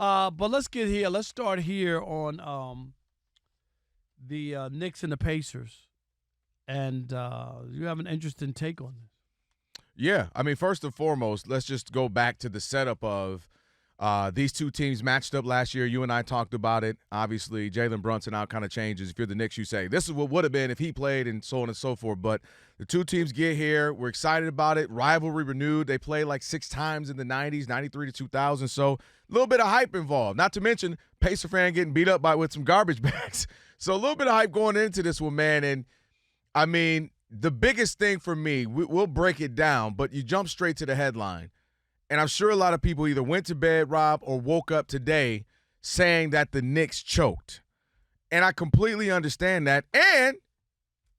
But let's get here. Let's start here on the Knicks and the Pacers. And you have an interesting take on this. Yeah, I mean, first and foremost, let's just go back to the setup of these two teams matched up last year. You and I talked about it. Obviously, Jalen Brunson out kind of changes. If you're the Knicks, you say, this is what would have been if he played and so on and so forth. But the two teams get here. We're excited about it. Rivalry renewed. They played like 6 times in the 90s, 93 to 2000. So a little bit of hype involved. Not to mention Pacer fan getting beat up with some garbage bags. So a little bit of hype going into this one, man. And, I mean, the biggest thing for me, we'll break it down, but you jump straight to the headline. And I'm sure a lot of people either went to bed, Rob, or woke up today saying that the Knicks choked. And I completely understand that. And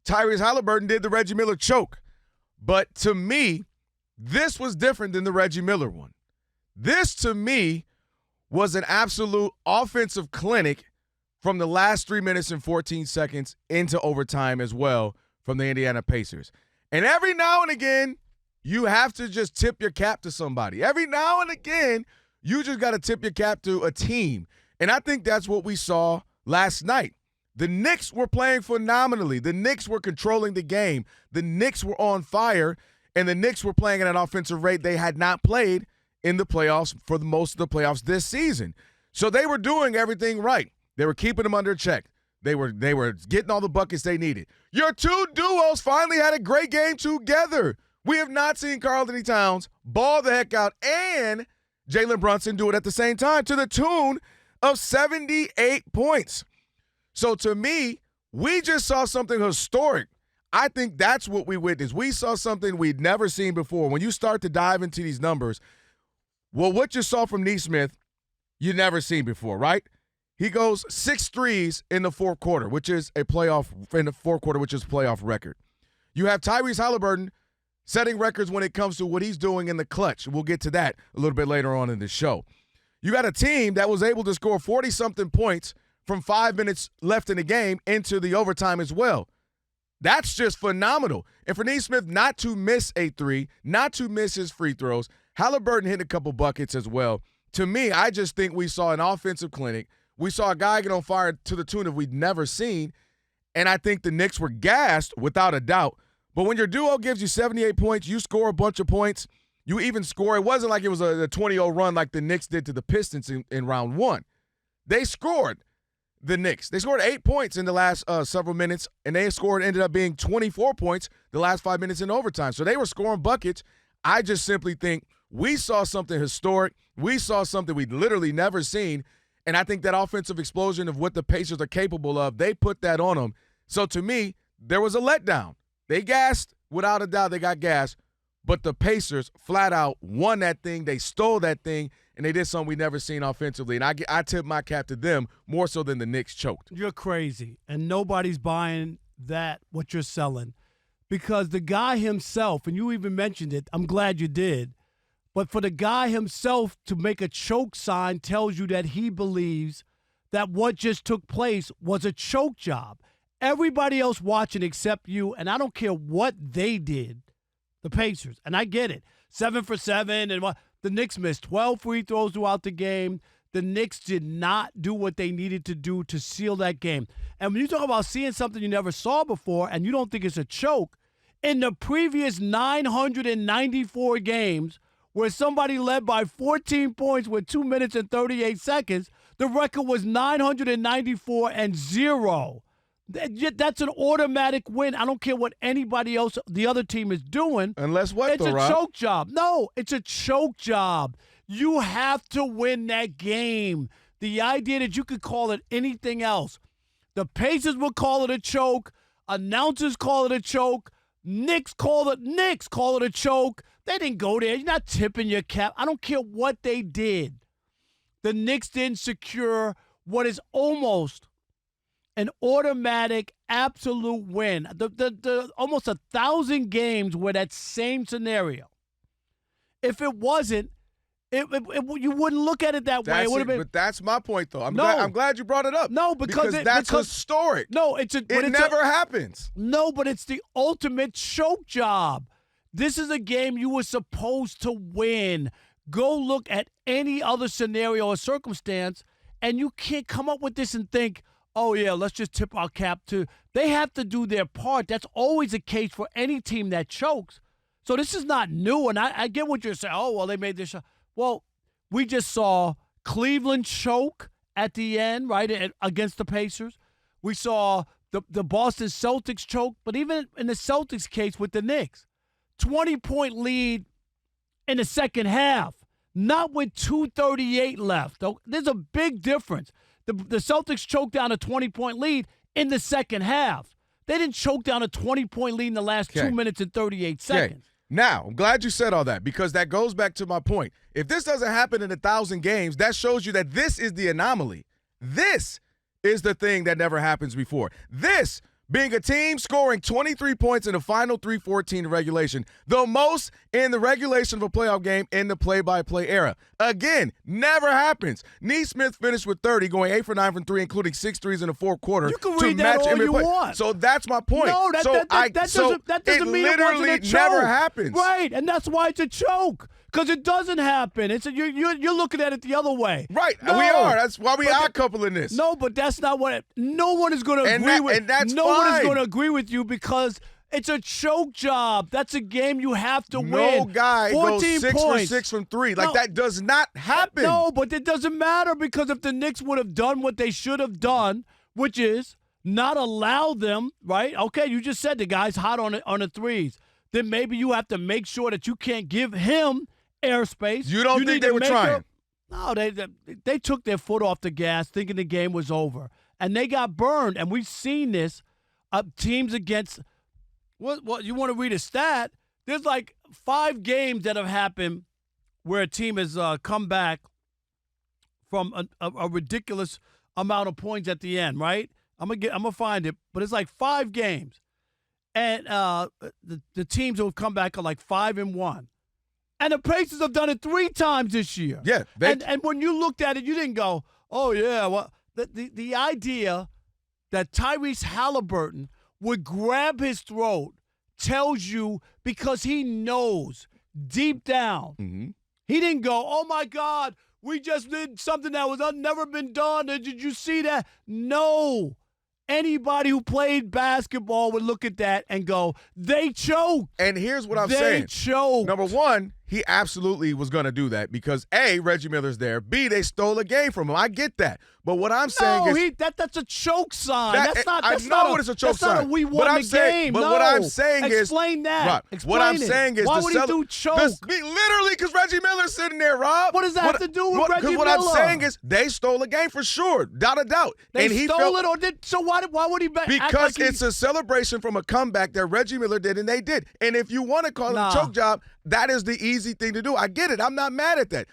Tyrese Halliburton did the Reggie Miller choke. But to me, this was different than the Reggie Miller one. This, to me, was an absolute offensive clinic from the last 3 minutes and 14 seconds into overtime as well from the Indiana Pacers. And every now and again, you have to just tip your cap to somebody. Every now and again, you just got to tip your cap to a team. And I think that's what we saw last night. The Knicks were playing phenomenally. The Knicks were controlling the game. The Knicks were on fire, and the Knicks were playing at an offensive rate they had not played in the playoffs for most of the playoffs this season. So they were doing everything right. They were keeping them under check. They were getting all the buckets they needed. Your two duos finally had a great game together. We have not seen Karl-Anthony Towns ball the heck out and Jalen Brunson do it at the same time to the tune of 78 points. So to me, we just saw something historic. I think that's what we witnessed. We saw something we'd never seen before. When you start to dive into these numbers, well, what you saw from Nesmith, you never seen before, right? He goes 6 threes in the fourth quarter, which is a playoff record. You have Tyrese Halliburton setting records when it comes to what he's doing in the clutch. We'll get to that a little bit later on in the show. You got a team that was able to score 40-something points from 5 minutes left in the game into the overtime as well. That's just phenomenal. And for Nesmith not to miss a three, not to miss his free throws, Halliburton hit a couple buckets as well. To me, I just think we saw an offensive clinic. We saw a guy get on fire to the tune of we'd never seen, and I think the Knicks were gassed without a doubt. But when your duo gives you 78 points, you score a bunch of points, you even score. It wasn't like it was a 20-0 run like the Knicks did to the Pistons in round one. They scored, the Knicks. They scored 8 points in the last several minutes, and ended up being 24 points the last 5 minutes in overtime. So they were scoring buckets. I just simply think we saw something historic. We saw something we'd literally never seen. And I think that offensive explosion of what the Pacers are capable of, they put that on them. So to me, there was a letdown. They gassed, without a doubt, they got gassed. But the Pacers flat out won that thing. They stole that thing, and they did something we never seen offensively. And I tip my cap to them more so than the Knicks choked. You're crazy, and nobody's buying that, what you're selling. Because the guy himself, and you even mentioned it, I'm glad you did, but for the guy himself to make a choke sign tells you that he believes that what just took place was a choke job. Everybody else watching except you, and I don't care what they did, the Pacers, and I get it, 7 for 7, and the Knicks missed 12 free throws throughout the game. The Knicks did not do what they needed to do to seal that game. And when you talk about seeing something you never saw before and you don't think it's a choke, in the previous 994 games, where somebody led by 14 points with 2 minutes and 38 seconds, the record was 994-0. That's an automatic win. I don't care what anybody else, the other team is doing. Unless what, it's though, a Rob? choke job. No, it's a choke job. You have to win that game. The idea that you could call it anything else. The Pacers will call it a choke. Announcers call it a choke. Knicks call it a choke. They didn't go there. You're not tipping your cap. I don't care what they did. The Knicks didn't secure what is almost an automatic, absolute win. The almost 1,000 games were that same scenario. If it wasn't, you wouldn't look at it that way. It would have been. But that's my point, though. I'm glad you brought it up. No, because that's historic. No, it never happens. No, but it's the ultimate choke job. This is a game you were supposed to win. Go look at any other scenario or circumstance, and you can't come up with this and think, oh, yeah, let's just tip our cap to. They have to do their part. That's always the case for any team that chokes. So this is not new, and I get what you're saying. Oh, well, they made this shot. Well, we just saw Cleveland choke at the end, right, against the Pacers. We saw the Boston Celtics choke, but even in the Celtics case with the Knicks, 20-point lead in the second half, not with 2:38 left. There's a big difference. The Celtics choked down a 20-point lead in the second half. They didn't choke down a 20-point lead in the last 2 minutes and 38 seconds. Now, I'm glad you said all that because that goes back to my point. If this doesn't happen in 1,000 games, that shows you that this is the anomaly. This is the thing that never happens before. This being a team scoring 23 points in the final 3:14 regulation, the most in the regulation of a playoff game in the play-by-play era. Again, never happens. Neesmith finished with 30, going 8 for 9 from 3, including 6 threes in the fourth quarter. You can read that all you want. So that's my point. No, that doesn't mean it wasn't a choke. Never happens. Right, and that's why it's a choke. Because it doesn't happen. You're looking at it the other way. Right, we are. That's why we are coupling this. No, but that's not what no one is going to agree with. And that's no fine. one is going to agree with you because it's a choke job. That's a game you have to win. No guy goes 6 points. for 6 from 3. Like, that does not happen. No, but it doesn't matter because if the Knicks would have done what they should have done, which is not allow them, right? Okay, you just said the guy's hot on the threes. Then maybe you have to make sure that you can't give him airspace. You don't think they were trying? No, they took their foot off the gas thinking the game was over. And they got burned. And we've seen this teams against what you want to read a stat? There's like 5 games that have happened where a team has come back from a ridiculous amount of points at the end, right? I'm gonna find it, but it's like 5 games. And the teams who have come back are like 5-1. And the Pacers have done it 3 times this year. Yeah. And when you looked at it, you didn't go, oh, yeah. Well, the idea that Tyrese Halliburton would grab his throat tells you because he knows deep down. Mm-hmm. He didn't go, oh, my God, we just did something that was never been done. Did you see that? No. Anybody who played basketball would look at that and go, they choked. And here's what I'm saying. They choked. Number one, he absolutely was going to do that because, A, Reggie Miller's there. B, they stole a game from him. I get that. But what I'm saying is that's a choke sign. That's not what it's a choke sign. That's not we won the game. But what I'm saying is explain that. Rob, explain what I'm it. saying is why would he do choke? Literally because Reggie Miller's sitting there, Rob. What does that have to do with Reggie Miller? What I'm saying is they stole a game for sure, without a doubt. They stole it or did so? Why would he? Because it's a celebration from a comeback that Reggie Miller did and they did. And if you want to call it a choke job, that is the easy thing to do. I get it. I'm not mad at that.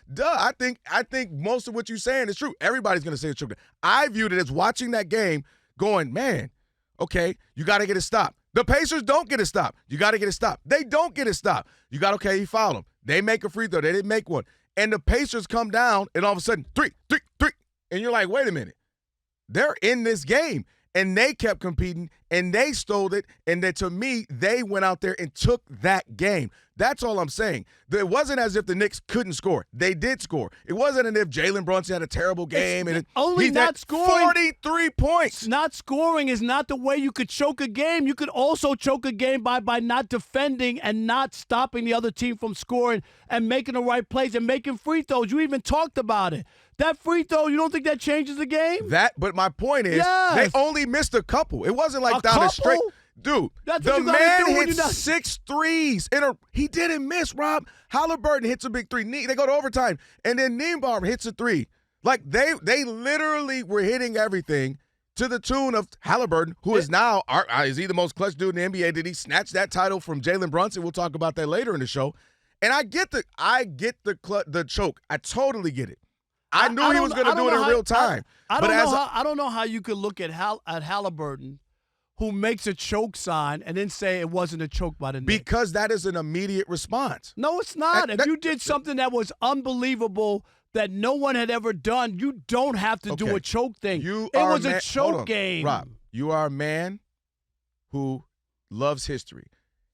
I think most of what you're saying is true. Everybody's going to say it's true. I viewed it as watching that game going, man, okay, you got to get it stopped. The Pacers don't get it stopped. You got to get it stopped. They don't get it stopped. You got, okay, he fouled him. They make a free throw. They didn't make one. And the Pacers come down, and all of a sudden, 3. And you're like, wait a minute. They're in this game. And they kept competing, and they stole it, and then to me, they went out there and took that game. That's all I'm saying. It wasn't as if the Knicks couldn't score. They did score. It wasn't as if Jalen Brunson had a terrible game. Only not scoring. 43 points. Not scoring is not the way you could choke a game. You could also choke a game by not defending and not stopping the other team from scoring and making the right plays and making free throws. You even talked about it. That free throw, you don't think that changes the game? But my point is, they only missed a couple. It wasn't like down the straight. Dude, the man hit 6 threes. He didn't miss, Rob. Halliburton hits a big 3. They go to overtime. And then Niembaum hits a 3. Like, they literally were hitting everything to the tune of Halliburton, who is now, is he the most clutch dude in the NBA? Did he snatch that title from Jalen Brunson? We'll talk about that later in the show. And I get the choke. I totally get it. I knew he was going to do it in real time. I don't know how you could look at Halliburton, who makes a choke sign, and then say it wasn't a choke by the Knicks. Because that is an immediate response. No, it's not. If you did something that was unbelievable that no one had ever done, you don't have to do a choke thing. It was a choke game. Rob, you are a man who loves history.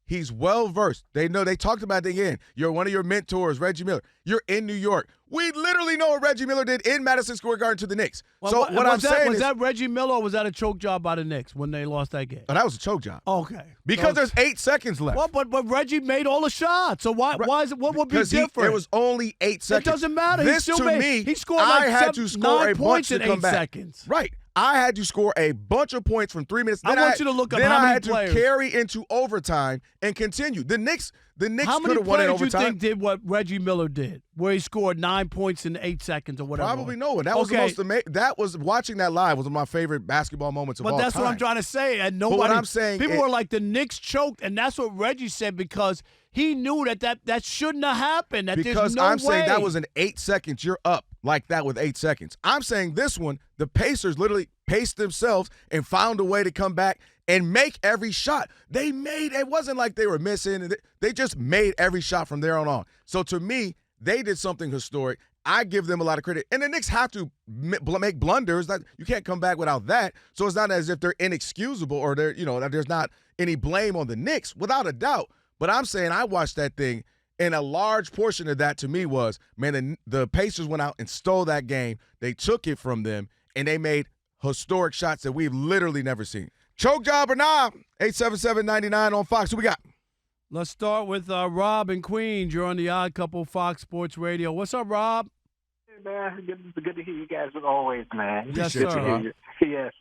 He's well-versed. They know. They talked about it again. You're one of your mentors, Reggie Miller. You're in New York. We literally know what Reggie Miller did in Madison Square Garden to the Knicks. Well, so what I'm saying was is, that Reggie Miller or was that a choke job by the Knicks when they lost that game? oh, that was a choke job. Okay. Because there's 8 seconds left. Well, but Reggie made all the shots. So why is it? What would be different? There was only 8 seconds. It doesn't matter. This he scored like I had to score 9 a bunch points to in come 8 back. seconds. Right. I had to score a bunch of points from 3 minutes. I want you to look up how many players. Then I had to carry into overtime and continue. The Knicks could how many have won in players overtime. you think did what Reggie Miller did, where he scored 9 points in 8 seconds or whatever? Probably no one. That was the most amazing. That was watching that live was one of my favorite basketball moments of all time. But that's what I'm trying to say. And nobody. But what I'm saying, people were like the Knicks choked, and that's what Reggie said because he knew that shouldn't have happened. That because there's no I'm way. saying that was in 8 seconds. You're up like that with 8 seconds. I'm saying this one, the Pacers literally paced themselves and found a way to come back and make every shot. They made it wasn't like they were missing. They just made every shot from there on. So to me, they did something historic. I give them a lot of credit. And the Knicks have to make blunders. You can't come back without that. So it's not as if they're inexcusable or that there's not any blame on the Knicks, without a doubt. But I'm saying I watched that thing, and a large portion of that to me was, man, the Pacers went out and stole that game. They took it from them, and they made historic shots that we've literally never seen. Choke job or nah? 877-99 on Fox. Who we got? Let's start with Rob in Queens. You're on the Odd Couple Fox Sports Radio. What's up, Rob? Hey, man. Good to hear you guys as always, man. Yes, sir. Yes.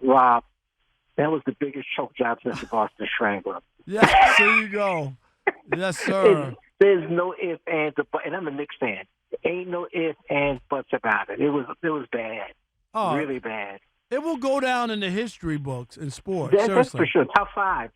Rob, that was the biggest choke job since the Boston Strangler. Yes, there you go. Yes, sir. There's no ifs, ands, or buts, and I'm a Knicks fan. Ain't no ifs, ands, buts about it. It was bad. Oh, really bad. It will go down in the history books in sports. That's for sure. Top five.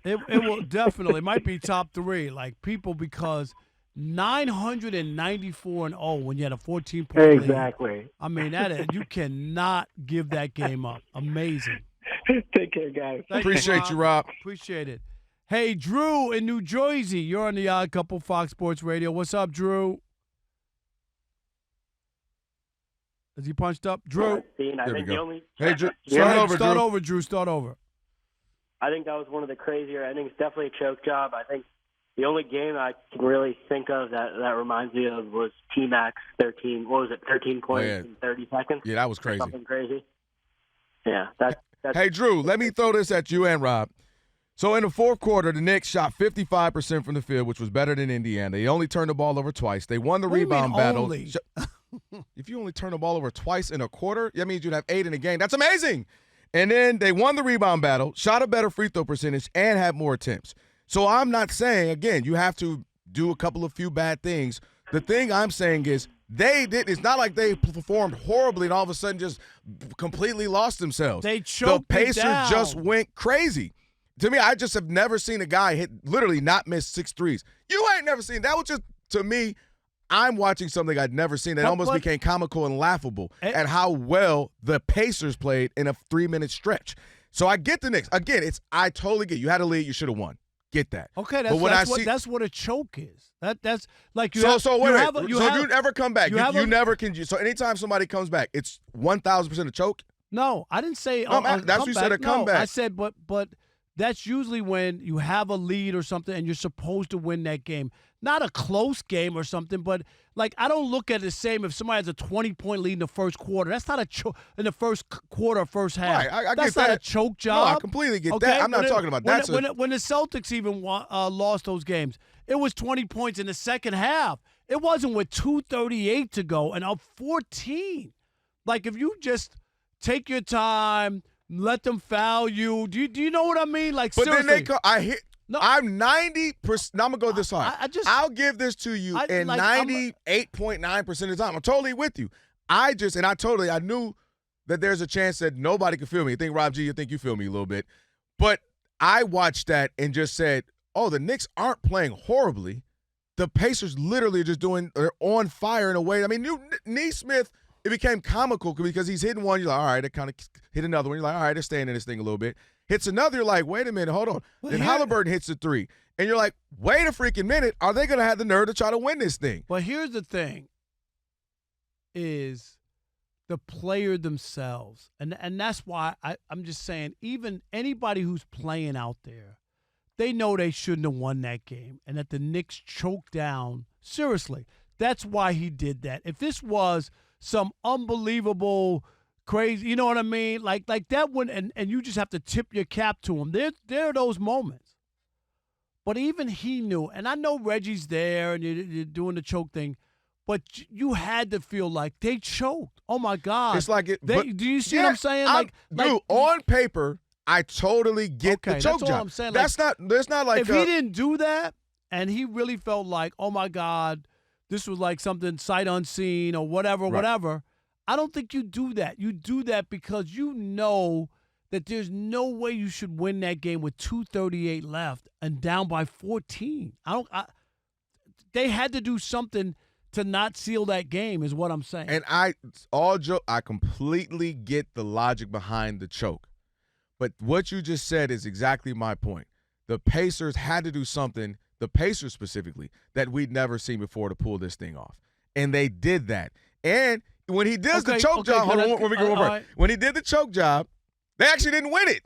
It will definitely. It might be top 3. Like people, because 994-0 when you had a 14-point lead. Exactly. I mean, you cannot give that game up. Amazing. Take care, guys. Appreciate you, Rob. Appreciate it. Hey, Drew in New Jersey. You're on the Odd Couple Fox Sports Radio. What's up, Drew? Is he punched up? Drew? There we go. Hey, Drew. Start over, Drew. Start over. I think that was one of the crazier. I think it's definitely a choke job. I think the only game I can really think of that reminds me of was T-Max 13. What was it? 13 points in 30 seconds? Yeah, that was crazy. Something crazy. Yeah. That's hey, Drew, let me throw this at you and Rob. So in the fourth quarter, the Knicks shot 55% from the field, which was better than Indiana. They only turned the ball over twice. They won the rebound battle. If you only turn the ball over twice in a quarter, that means you'd have 8 in a game. That's amazing. And then they won the rebound battle, shot a better free throw percentage, and had more attempts. So I'm not saying, again, you have to do a few bad things. The thing I'm saying is it's not like they performed horribly and all of a sudden just completely lost themselves. They choked the Pacers down. just went crazy. To me, I just have never seen a guy literally not miss 6 threes. You ain't never seen that. Was just, to me, I'm watching something I'd never seen that almost became comical and laughable at how well the Pacers played in a 3-minute stretch. So I get the Knicks. Again, I totally get you had a lead, you should have won. Get that. Okay, that's what a choke is. That's like you. So you never come back. You never can. So anytime somebody comes back, it's 1,000% a choke. No, I didn't say. That's what you said. A comeback. No, I said, but that's usually when you have a lead or something and you're supposed to win that game. Not a close game or something, but like I don't look at it the same if somebody has a 20-point lead in the first quarter. That's not a choke in the first quarter or first half. Right, I that's get not that. a choke job. No, I completely get that. I'm not talking about that. When the Celtics even lost those games, it was 20 points in the second half. It wasn't with 2:38 to go and up 14. Like if you just take your time, let them foul you. Do you know what I mean? Like, but seriously. then they come. I'm 90%. Now I'm gonna go this hard. I'll give this to you in 98.9% of the time. I'm totally with you. I knew that there's a chance that nobody could feel me. I think Rob G, you feel me a little bit, but I watched that and just said, "Oh, the Knicks aren't playing horribly. The Pacers literally are they're on fire in a way. I mean, Neesmith." It became comical because he's hitting one. You're like, all right, it kind of hit another one. You're like, all right, they're staying in this thing a little bit. Hits another. You're like, wait a minute, hold on. Then Halliburton hits a 3. And you're like, wait a freaking minute. Are they going to have the nerve to try to win this thing? Well, here's the thing is the player themselves. And that's why I'm just saying even anybody who's playing out there, they know they shouldn't have won that game and that the Knicks choked down. Seriously, that's why he did that. If this was some unbelievable, crazy, you know what I mean? Like that one, and you just have to tip your cap to him. There are those moments. But even he knew, and I know Reggie's there and you're doing the choke thing, but you had to feel like they choked. Oh, my God. It's like it. Do you see what I'm saying? Dude, on paper, I totally get the choke that's job. all I'm saying. There's not like if he didn't do that and he really felt like, oh, my God, this was like something sight unseen or whatever, I don't think you do that. You do that because you know that there's no way you should win that game with 2:38 left and down by 14. They had to do something to not seal that game is what I'm saying. And I completely get the logic behind the choke. But what you just said is exactly my point. The Pacers had to do something, the Pacers specifically, that we'd never seen before to pull this thing off. And they did that. And when he does the choke job, hold on, when we go over. Right. When he did the choke job, they actually didn't win it.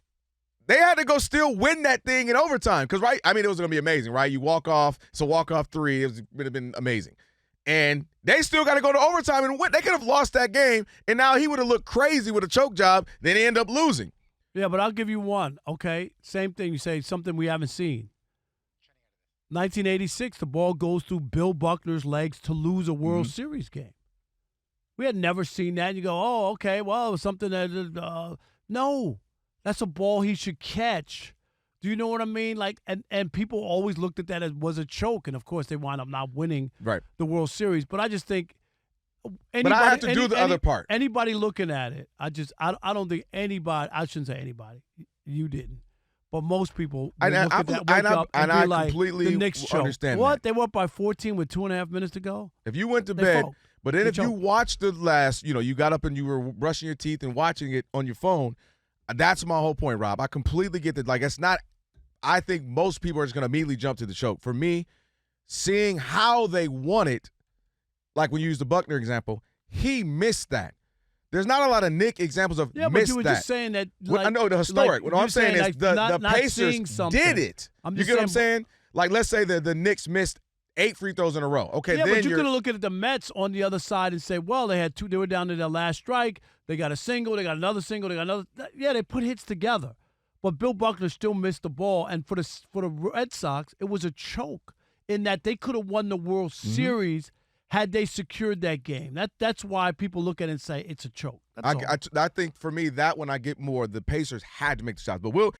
They had to go still win that thing in overtime. Because, right, I mean, it was going to be amazing, right? You walk off, it's a walk-off three. It would have been amazing. And they still got to go to overtime and win. They could have lost that game, and now he would have looked crazy with a choke job. Then he ended up losing. Yeah, but I'll give you one, okay? Same thing. You say something we haven't seen. 1986, the ball goes through Bill Buckner's legs to lose a World Series game. We had never seen that. You go, oh, okay, well, it was something that no, that's a ball he should catch. Do you know what I mean? Like, and people always looked at that as was a choke, and of course they wind up not winning the World Series. But I just think but I have to do the other part. Anybody looking at it, I don't think anybody. I shouldn't say anybody. You didn't, but most people look at that, wake up and be like, completely the Knicks choke. understand What? that. They were up by 14 with 2.5 minutes to go. If you went to bed. Folk. But then if you watched the last, you got up and you were brushing your teeth and watching it on your phone, that's my whole point, Rob. I completely get that. Like, it's not – I think most people are just going to immediately jump to the choke. For me, seeing how they won it, like when you use the Buckner example, he missed that. There's not a lot of Nick examples of missed that. Yeah, but you were just saying that – I know the historic. What I'm saying is the Pacers did it. You get what I'm saying? Like, let's say the Knicks missed 8 free throws in a row. Okay, yeah, then but you could look at the Mets on the other side and say, well, they had 2. They were down to their last strike. They got a single. They got another single. They got another. Yeah, they put hits together. But Bill Buckner still missed the ball. And for the Red Sox, it was a choke in that they could have won the World Series had they secured that game. That's why people look at it and say it's a choke. I think for me, that one I get more. The Pacers had to make the shots. But we'll